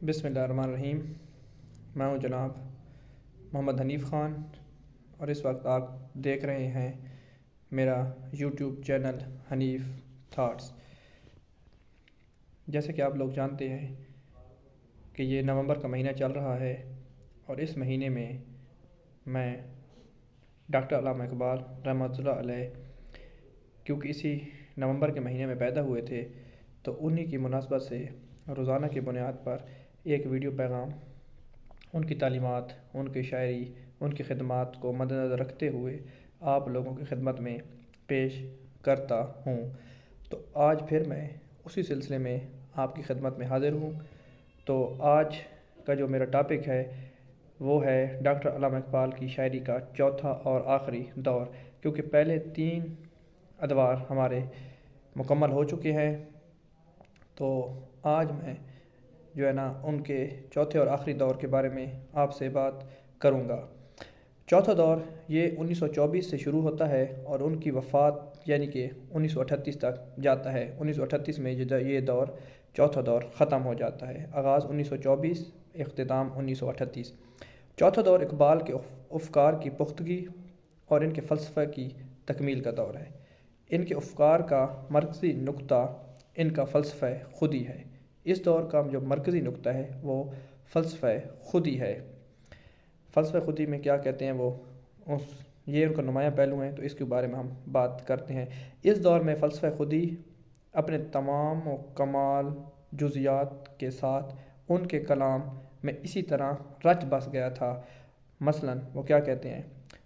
بسم اللہ الرحمن الرحیم۔ میں ہوں جناب محمد حنیف خان، اور اس وقت آپ دیکھ رہے ہیں میرا یوٹیوب چینل حنیف تھاٹس۔ جیسے کہ آپ لوگ جانتے ہیں کہ یہ نومبر کا مہینہ چل رہا ہے، اور اس مہینے میں میں ڈاکٹر علامہ اقبال رحمۃ اللہ علیہ، کیونکہ اسی نومبر کے مہینے میں پیدا ہوئے تھے، تو انہی کی مناسبت سے روزانہ کی بنیاد پر ایک ویڈیو پیغام ان کی تعلیمات، ان کی شاعری، ان کی خدمات کو مد نظر رکھتے ہوئے آپ لوگوں کی خدمت میں پیش کرتا ہوں۔ تو آج پھر میں اسی سلسلے میں آپ کی خدمت میں حاضر ہوں۔ تو آج کا جو میرا ٹاپک ہے وہ ہے ڈاکٹر علامہ اقبال کی شاعری کا چوتھا اور آخری دور، کیونکہ پہلے 3 ادوار ہمارے مکمل ہو چکے ہیں۔ تو آج میں جو ہے نا ان کے چوتھے اور آخری دور کے بارے میں آپ سے بات کروں گا۔ چوتھا دور یہ 1924 سے شروع ہوتا ہے اور ان کی وفات یعنی کہ 1938 تک جاتا ہے۔ 1938 میں یہ دور چوتھا دور ختم ہو جاتا ہے۔ آغاز 1924، اختتام 1938۔ چوتھا دور اقبال کے افکار کی پختگی اور ان کے فلسفہ کی تکمیل کا دور ہے۔ ان کے افکار کا مرکزی نقطہ ان کا فلسفہ خودی ہے۔ اس دور کا جو مرکزی نقطہ ہے وہ فلسفہ خودی ہے۔ فلسفہ خودی میں کیا کہتے ہیں یہ ان کا نمایاں پہلو ہیں، تو اس کے بارے میں ہم بات کرتے ہیں۔ اس دور میں فلسفہ خودی اپنے تمام و کمال جزیات کے ساتھ ان کے کلام میں اسی طرح رچ بس گیا تھا۔ مثلاً وہ کیا کہتے ہیں؟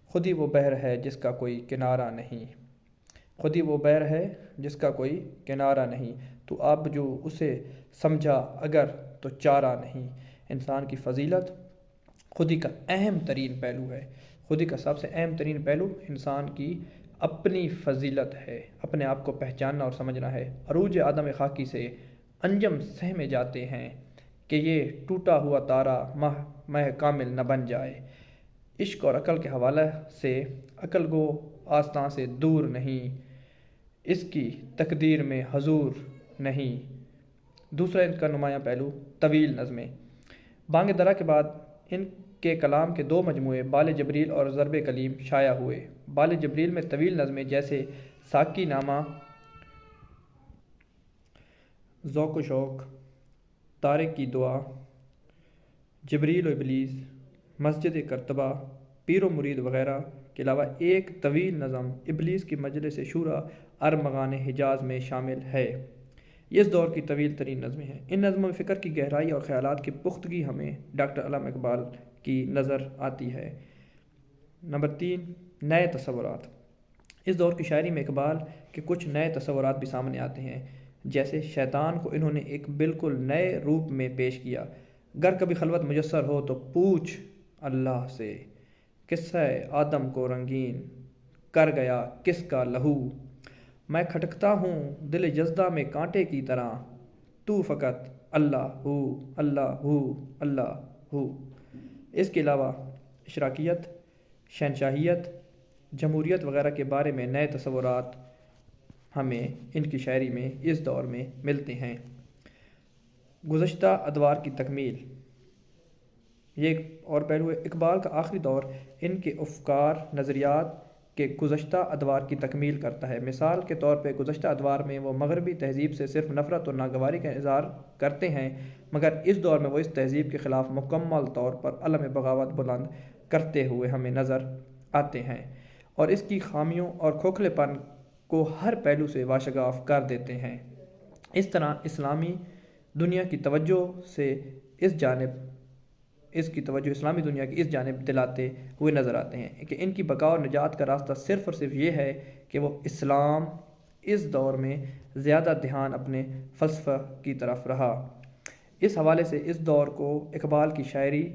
خودی وہ بحر ہے جس کا کوئی کنارہ نہیں، خودی وہ بحر ہے جس کا کوئی کنارہ نہیں، تو اب جو اسے سمجھا اگر تو چارہ نہیں۔ انسان کی فضیلت خودی کا اہم ترین پہلو ہے۔ خودی کا سب سے اہم ترین پہلو انسان کی اپنی فضیلت ہے، اپنے آپ کو پہچاننا اور سمجھنا ہے۔ عروج آدم خاکی سے انجم سہمے جاتے ہیں کہ یہ ٹوٹا ہوا تارا مہ کامل نہ بن جائے۔ عشق اور عقل کے حوالے سے عقل گو آستاں سے دور نہیں، اس کی تقدیر میں حضور نہیں۔ دوسرا ان کا نمایاں پہلو طویل نظمیں۔ بانگ درا کے بعد ان کے کلام کے 2 مجموعے بال جبریل اور ضرب کلیم شائع ہوئے۔ بال جبریل میں طویل نظمیں جیسے ساقی نامہ، ذوق و شوق، طارق کی دعا، جبریل و ابلیس، مسجد کرتبہ، پیر و مرید وغیرہ کے علاوہ ایک طویل نظم ابلیس کی مجلس شورا ارمغان حجاز میں شامل ہے۔ یہ اس دور کی طویل ترین نظمیں ہیں۔ ان نظموں میں فکر کی گہرائی اور خیالات کی پختگی ہمیں ڈاکٹر علامہ اقبال کی نظر آتی ہے۔ نمبر 3، نئے تصورات۔ اس دور کی شاعری میں اقبال کے کچھ نئے تصورات بھی سامنے آتے ہیں، جیسے شیطان کو انہوں نے ایک بالکل نئے روپ میں پیش کیا۔ گر کبھی خلوت میسر ہو تو پوچھ اللہ سے، قصہ آدم کو رنگین کر گیا کس کا لہو۔ میں کھٹکتا ہوں دل یزدہ میں کانٹے کی طرح، تو فقط اللہ ہو اللہ ہو اللہ ہو۔ اس کے علاوہ اشراقیت، شہنشاہیت، جمہوریت وغیرہ کے بارے میں نئے تصورات ہمیں ان کی شاعری میں اس دور میں ملتے ہیں۔ گزشتہ ادوار کی تکمیل، یہ ایک اور پہلو ہے۔ اقبال کا آخری دور ان کے افکار، نظریات کے گزشتہ ادوار کی تکمیل کرتا ہے۔ مثال کے طور پہ گزشتہ ادوار میں وہ مغربی تہذیب سے صرف نفرت اور ناگواری کا اظہار کرتے ہیں، مگر اس دور میں وہ اس تہذیب کے خلاف مکمل طور پر علم بغاوت بلند کرتے ہوئے ہمیں نظر آتے ہیں، اور اس کی خامیوں اور کھوکھلے پن کو ہر پہلو سے واشگاف کر دیتے ہیں۔ اس طرح اسلامی دنیا کی توجہ اسلامی دنیا کی اس جانب دلاتے ہوئے نظر آتے ہیں کہ ان کی بقا اور نجات کا راستہ صرف اور صرف یہ ہے کہ وہ اسلام اس دور میں زیادہ دھیان اپنے فلسفہ کی طرف رہا۔ اس حوالے سے اس دور کو اقبال کی شاعری،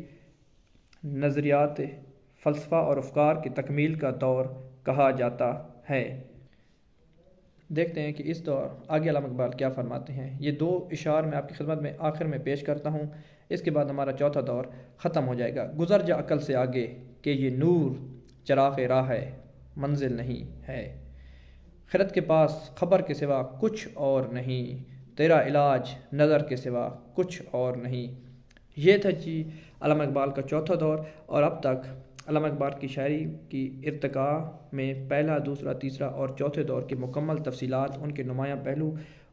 نظریات، فلسفہ اور افکار کی تکمیل کا دور کہا جاتا ہے۔ دیکھتے ہیں کہ اس دور آگے علامہ اقبال کیا فرماتے ہیں۔ یہ 2 اشعار میں آپ کی خدمت میں آخر میں پیش کرتا ہوں، اس کے بعد ہمارا چوتھا دور ختم ہو جائے گا۔ گزر جا عقل سے آگے کہ یہ نور چراغ راہ ہے، منزل نہیں ہے۔ خرد کے پاس خبر کے سوا کچھ اور نہیں، تیرا علاج نظر کے سوا کچھ اور نہیں۔ یہ تھا جی علامہ اقبال کا چوتھا دور، اور اب تک علامہ اقبال کی شاعری کی ارتقاء میں پہلا، دوسرا، تیسرا اور چوتھے دور کی مکمل تفصیلات، ان کے نمایاں پہلو،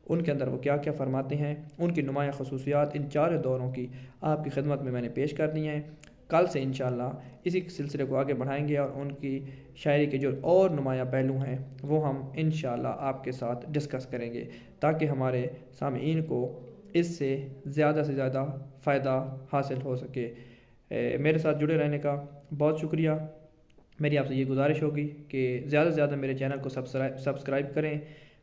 ان کے اندر وہ کیا کیا فرماتے ہیں، ان کی نمایاں خصوصیات، ان چاروں دوروں کی آپ کی خدمت میں نے پیش کر دی ہیں۔ کل سے انشاءاللہ اسی سلسلے کو آگے بڑھائیں گے، اور ان کی شاعری کے جو اور نمایاں پہلو ہیں وہ ہم انشاءاللہ آپ کے ساتھ ڈسکس کریں گے، تاکہ ہمارے سامعین کو اس سے زیادہ فائدہ حاصل ہو سکے۔ میرے ساتھ جڑے رہنے کا بہت شکریہ۔ میری آپ سے یہ گزارش ہوگی کہ زیادہ سے زیادہ میرے چینل کو سبسکرائب کریں،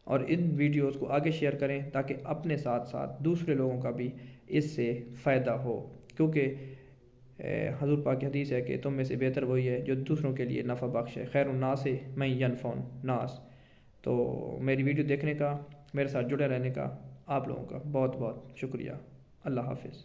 اور ان ویڈیوز کو آگے شیئر کریں، تاکہ اپنے ساتھ ساتھ دوسرے لوگوں کا بھی اس سے فائدہ ہو، کیونکہ حضور پاک کی حدیث ہے کہ تم میں سے بہتر وہی ہے جو دوسروں کے لیے نفع بخش ہے، خیر الناس من ینفع الناس۔ تو میری ویڈیو دیکھنے کا، میرے ساتھ جڑے رہنے کا آپ لوگوں کا بہت بہت شکریہ۔ اللہ حافظ۔